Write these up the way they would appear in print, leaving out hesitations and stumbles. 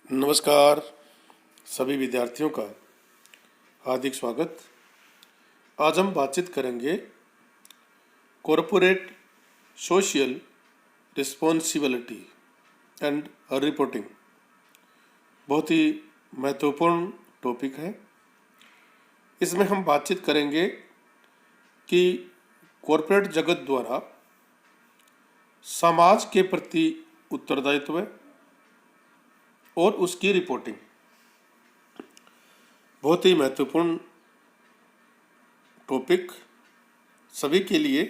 नमस्कार सभी विद्यार्थियों का हार्दिक स्वागत। आज हम बातचीत करेंगे corporate social responsibility and reporting. बहुत ही महत्वपूर्ण टॉपिक है। इसमें हम बातचीत करेंगे कि कॉरपोरेट जगत द्वारा समाज के प्रति उत्तरदायित्व और उसकी रिपोर्टिंग। बहुत ही महत्वपूर्ण टॉपिक सभी के लिए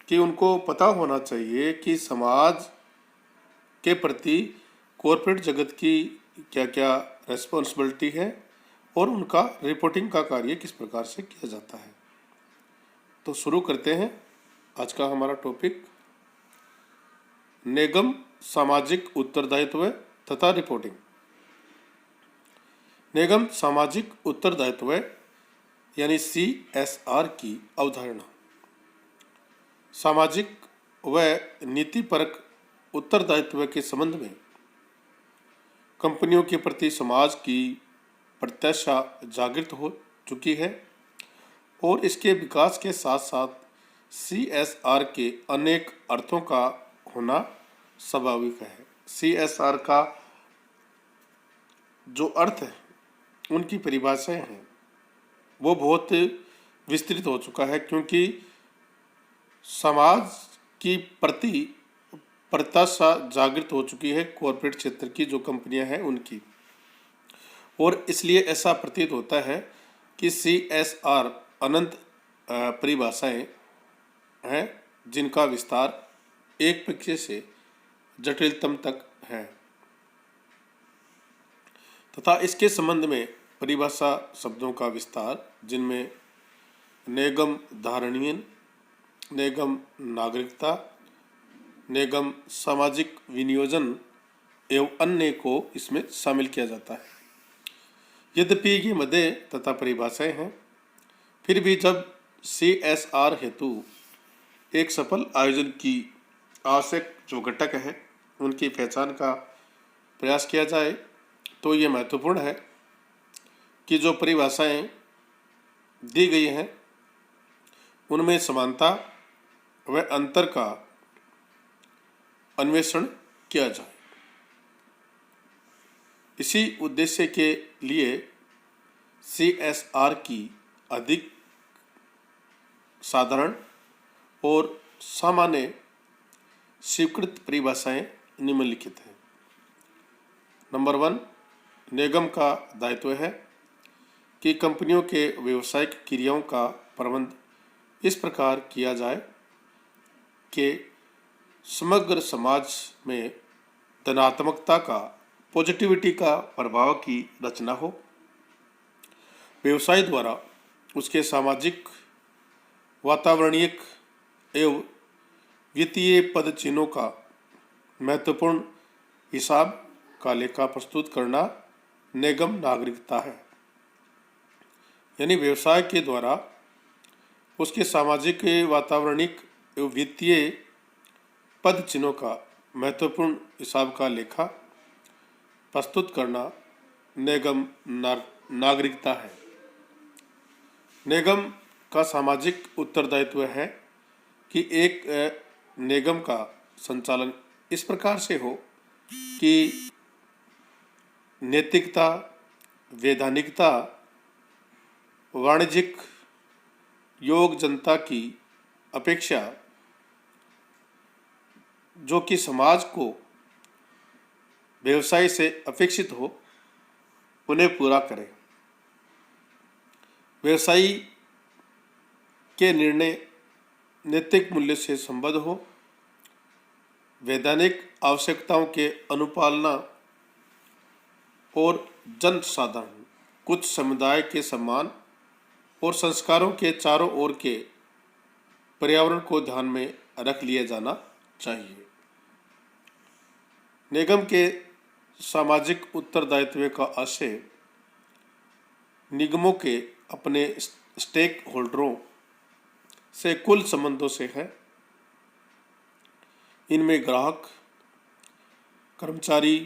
कि उनको पता होना चाहिए कि समाज के प्रति कॉरपोरेट जगत की क्या क्या रेस्पॉन्सिबिलिटी है और उनका रिपोर्टिंग का कार्य किस प्रकार से किया जाता है। तो शुरू करते हैं आज का हमारा टॉपिक, निगम सामाजिक उत्तरदायित्व तथा रिपोर्टिंग। निगम सामाजिक उत्तरदायित्व यानी CSR की अवधारणा सामाजिक व नीतिपरक उत्तरदायित्व के संबंध में कंपनियों के प्रति समाज की प्रत्याशा जागृत हो चुकी है और इसके विकास के साथ साथ CSR के अनेक अर्थों का होना स्वाभाविक है। CSR का जो अर्थ है, उनकी परिभाषाएं हैं, वो बहुत विस्तृत हो चुका है क्योंकि समाज की प्रति प्रत्याशा जागृत हो चुकी है कॉरपोरेट क्षेत्र की जो कंपनियां हैं उनकी, और इसलिए ऐसा प्रतीत होता है कि CSR अनंत परिभाषाएं हैं जिनका विस्तार एक पक्ष से जटिलतम तक है तथा इसके संबंध में परिभाषा शब्दों का विस्तार जिनमें निगम धारणीय, निगम नागरिकता, निगम सामाजिक विनियोजन एवं अन्य को इसमें शामिल किया जाता है। यद्यपि ये मदे तथा परिभाषाएं हैं, फिर भी जब CSR हेतु एक सफल आयोजन की आवश्यक जो घटक है उनकी पहचान का प्रयास किया जाए तो ये महत्वपूर्ण है कि जो परिभाषाएं दी गई हैं उनमें समानता व अंतर का अन्वेषण किया जाए। इसी उद्देश्य के लिए CSR की अधिक साधारण और सामान्य स्वीकृत परिभाषाएं निम्नलिखित हैं। नंबर 1, निगम का दायित्व है कि कंपनियों के व्यावसायिक क्रियाओं का प्रबंध इस प्रकार किया जाए कि समग्र समाज में धनात्मकता का, पॉजिटिविटी का प्रभाव की रचना हो। व्यवसाय द्वारा उसके सामाजिक, वातावरणिक एवं वित्तीय पद चिन्हों का महत्वपूर्ण हिसाब का लेखा प्रस्तुत करना निगम नागरिकता है। यानी व्यवसाय के द्वारा उसके सामाजिक, वातावरणिक एवं वित्तीय पद चिन्हों का महत्वपूर्ण हिसाब का लेखा प्रस्तुत करना निगम नागरिकता है। निगम का सामाजिक उत्तरदायित्व है कि एक निगम का संचालन इस प्रकार से हो कि नैतिकता, वैधानिकता, वाणिज्यिक योग जनता की अपेक्षा जो कि समाज को व्यवसाय से अपेक्षित हो उन्हें पूरा करें। व्यवसायी के निर्णय नैतिक मूल्य से संबद्ध हो, वैधानिक आवश्यकताओं के अनुपालना और जन साधारण कुछ समुदाय के सम्मान और संस्कारों के चारों ओर के पर्यावरण को ध्यान में रख लिया जाना चाहिए। निगम के सामाजिक उत्तरदायित्व का आशय निगमों के अपने स्टेक होल्डरों से कुल संबंधों से है। इनमें ग्राहक, कर्मचारी,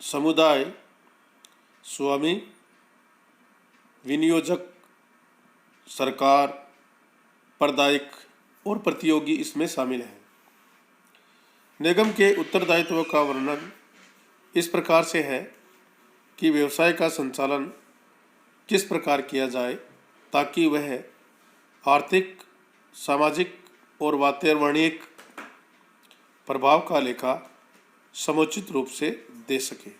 समुदाय, स्वामी, विनियोजक, सरकार, प्रदायक और प्रतियोगी इसमें शामिल हैं। निगम के उत्तरदायित्व का वर्णन इस प्रकार से है कि व्यवसाय का संचालन किस प्रकार किया जाए ताकि वह आर्थिक, सामाजिक और वातावरणिक प्रभाव का लेखा समुचित रूप से दे सके।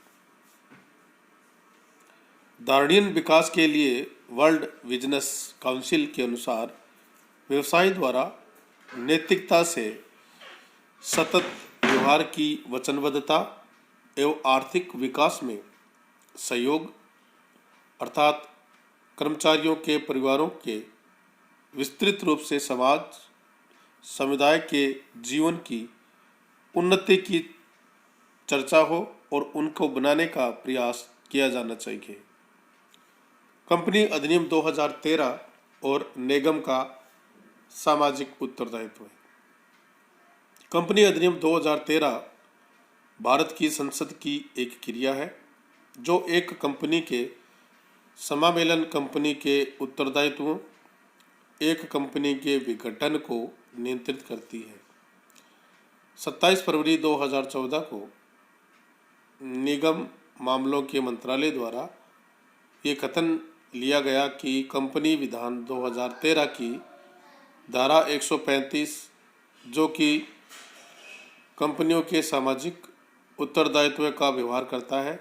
धारणीय विकास के लिए वर्ल्ड बिजनेस काउंसिल के अनुसार व्यवसाय द्वारा नैतिकता से सतत व्यवहार की वचनबद्धता एवं आर्थिक विकास में सहयोग अर्थात कर्मचारियों के परिवारों के विस्तृत रूप से समाज समुदाय के जीवन की उन्नति की चर्चा हो और उनको बनाने का प्रयास किया जाना चाहिए। कंपनी अधिनियम 2013 और निगम का सामाजिक उत्तरदायित्व है। कंपनी अधिनियम 2013 भारत की संसद की एक क्रिया है जो एक कंपनी के समामेलन, कंपनी के उत्तरदायित्वों, एक कंपनी के विघटन को नियंत्रित करती है। 27 फरवरी 2014 को निगम मामलों के मंत्रालय द्वारा ये कथन लिया गया कि कंपनी विधान 2013 की धारा 135 जो कि कंपनियों के सामाजिक उत्तरदायित्व का व्यवहार करता है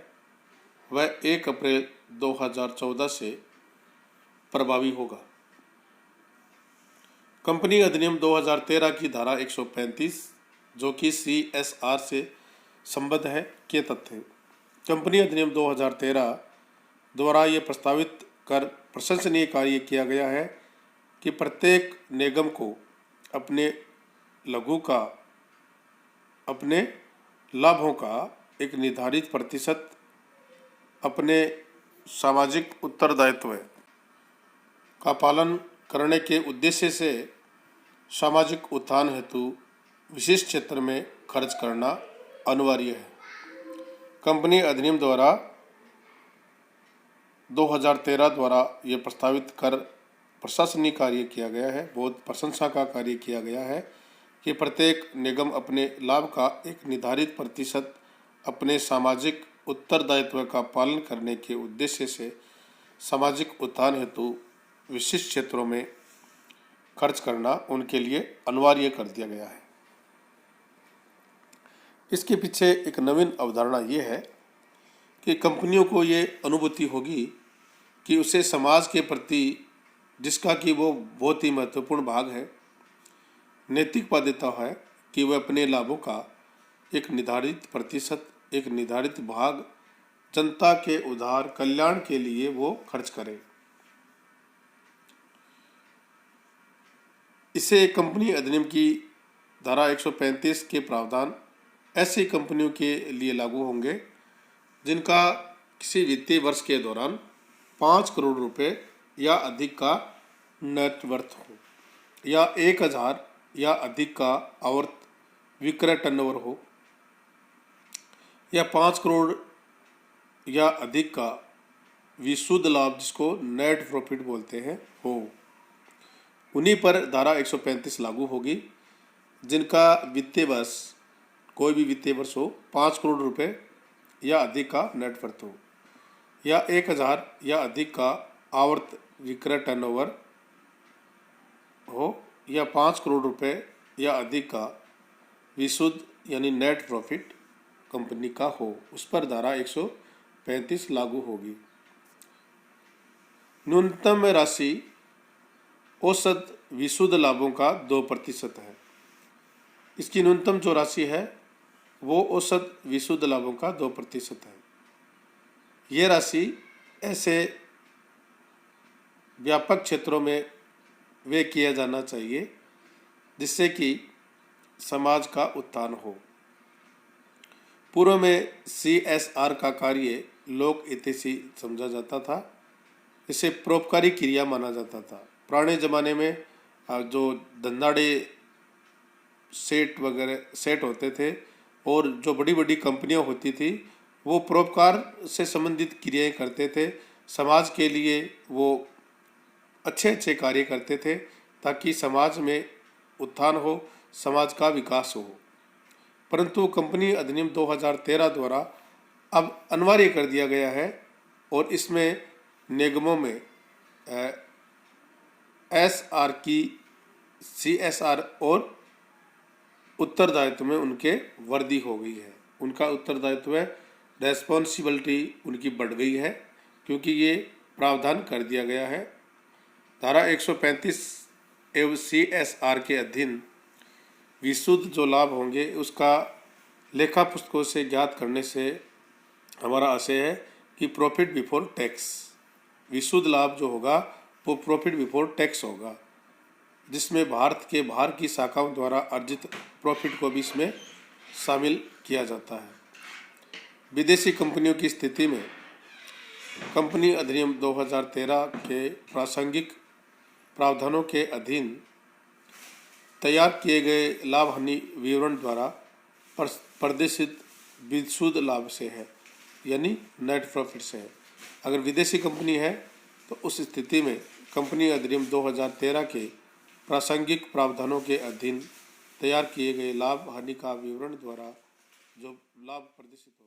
वह 1 अप्रैल 2014 से प्रभावी होगा। कंपनी अधिनियम 2013 की धारा 135 जो कि CSR से संबद्ध है के तथ्य। कंपनी अधिनियम 2013 द्वारा ये प्रस्तावित कर प्रशंसनीय कार्य किया गया है कि प्रत्येक निगम को अपने लाभों का एक निर्धारित प्रतिशत अपने सामाजिक उत्तरदायित्व का पालन करने के उद्देश्य से सामाजिक उत्थान हेतु विशिष्ट क्षेत्र में खर्च करना अनिवार्य है। कंपनी अधिनियम द्वारा 2013 द्वारा ये प्रस्तावित कर प्रशासनिक कार्य किया गया है, बहुत प्रशंसा का कार्य किया गया है कि प्रत्येक निगम अपने लाभ का एक निर्धारित प्रतिशत अपने सामाजिक उत्तरदायित्व का पालन करने के उद्देश्य से सामाजिक उत्थान हेतु विशिष्ट क्षेत्रों में खर्च करना उनके लिए अनिवार्य कर दिया गया है। इसके पीछे एक नवीन अवधारणा ये है कि कंपनियों को ये अनुभूति होगी कि उसे समाज के प्रति जिसका कि वो बहुत ही महत्वपूर्ण भाग है, नैतिक बाध्यता है कि वह अपने लाभों का एक निर्धारित प्रतिशत, एक निर्धारित भाग जनता के उदार कल्याण के लिए वो खर्च करे। इसे कंपनी अधिनियम की धारा 135 के प्रावधान ऐसी कंपनियों के लिए लागू होंगे जिनका किसी वित्तीय वर्ष के दौरान 5 करोड़ रुपए या अधिक का नेट वर्थ हो या 1000 या अधिक का आवर्त विक्रय टर्नओवर हो या 5 करोड़ या अधिक का विशुद्ध लाभ जिसको नेट प्रॉफिट बोलते हैं हो। उन्हीं पर धारा 135 लागू होगी जिनका वित्तीय वर्ष कोई भी वित्तीय वर्ष हो 5 करोड़ रुपए या अधिक का नेट वर्थ हो या 1000 या अधिक का आवर्त विक्रय टर्नओवर हो या 5 करोड़ रुपए या अधिक का विशुद्ध यानी नेट प्रॉफिट कंपनी का हो, उस पर धारा 135 लागू होगी। न्यूनतम राशि औसत विशुद्ध लाभों का 2% है। इसकी न्यूनतम जो राशि है वो औसत विशुद्ध लाभों का 2% है। ये राशि ऐसे व्यापक क्षेत्रों में व्यय किया जाना चाहिए जिससे कि समाज का उत्थान हो। पूर्व में CSR का कार्य लोक हितैषी समझा जाता था, इसे परोपकारी क्रिया माना जाता था। पुराने ज़माने में जो धंधाड़े सेठ वगैरह सेठ होते थे और जो बड़ी बड़ी कंपनियां होती थी वो परोपकार से संबंधित क्रियाएं करते थे, समाज के लिए वो अच्छे अच्छे कार्य करते थे ताकि समाज में उत्थान हो, समाज का विकास हो। परंतु कंपनी अधिनियम 2013 द्वारा अब अनिवार्य कर दिया गया है और इसमें निगमों में SR की CSR और उत्तरदायित्व में उनके वर्दी हो गई है। उनका उत्तरदायित्व रेस्पॉन्सिबिलिटी उनकी बढ़ गई है क्योंकि ये प्रावधान कर दिया गया है। धारा 135 एवं CSR के अधीन विशुद्ध जो लाभ होंगे उसका लेखा पुस्तकों से ज्ञात करने से हमारा आशय है कि प्रॉफिट बिफोर टैक्स, विशुद्ध लाभ जो होगा वो प्रॉफिट बिफोर टैक्स होगा, जिसमें भारत के बाहर की शाखाओं द्वारा अर्जित प्रॉफिट को भी इसमें शामिल किया जाता है। विदेशी कंपनियों की स्थिति में कंपनी अधिनियम 2013 के प्रासंगिक प्रावधानों के अधीन तैयार किए गए लाभ हानि विवरण द्वारा प्रदर्शित विशुद्ध लाभ से है, यानी नेट प्रॉफिट से है। अगर विदेशी कंपनी है तो उस स्थिति में कंपनी अधिनियम 2013 के प्रासंगिक प्रावधानों के अधीन तैयार किए गए लाभ हानि का विवरण द्वारा जो लाभ प्रदर्शित हो